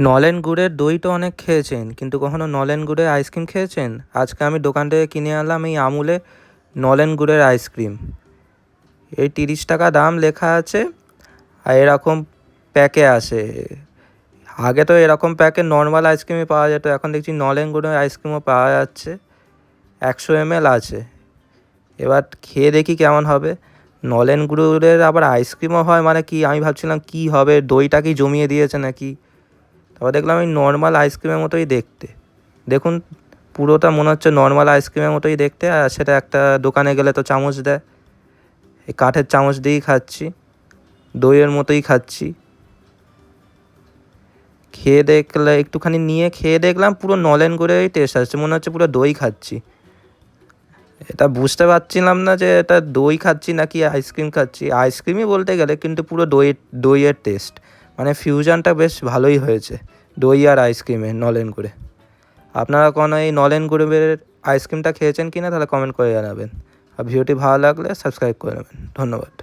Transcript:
নলেন গুড়ের দই তো অনেক খেয়েছেন, কিন্তু কখনো নলেন গুড়ের আইসক্রিম খেয়েছেন? আজকে আমি দোকান থেকে কিনে আনলাম এই আমুলে নলেন গুড়ের আইসক্রিম। এই 30 টাকা দাম লেখা আছে, আর এরকম প্যাকে আসে। আগে তো এরকম প্যাকে নর্মাল আইসক্রিমই পাওয়া যেত, এখন দেখছি নলেন গুড়ের আইসক্রিমও পাওয়া যাচ্ছে। 100 ml আছে। এবার খেয়ে দেখি কেমন হবে। নলেন গুড়ের আবার আইসক্রিমও হয় মানে কি, আমি ভাবছিলাম কি হবে, দইটা কি জমিয়ে দিয়েছে নাকি। তারপর দেখলাম এই নর্মাল আইসক্রিমের মতোই দেখতে। দেখুন, পুরোটা মনে হচ্ছে নর্মাল আইসক্রিমের মতোই দেখতে, আর সেটা একটা দোকানে গেলে তো চামচ দেয়, এই কাঠের চামচ দিয়েই খাচ্ছি, দইয়ের মতোই খাচ্ছি। একটুখানি নিয়ে খেয়ে দেখলাম পুরো নলেন গুড়েরই টেস্ট আসছে, মনে হচ্ছে পুরো দই খাচ্ছি। এটা বুঝতে পারছিলাম না যে এটা দই খাচ্ছি নাকি আইসক্রিম খাচ্ছি। আইসক্রিমই বলতে গেলে, কিন্তু পুরো দইয়ের টেস্ট, মানে ফিউশনটা বেশ ভালোই হয়েছে দই আর আইসক্রিমের, নলেন গুড়ে। আপনারা কোনো এই নলেন গুড়ের আইসক্রিমটা খেয়েছেন কি না, তাহলে কমেন্ট করে জানাবেন। আর ভিডিওটি ভালো লাগলে সাবস্ক্রাইব করে নেবেন। ধন্যবাদ।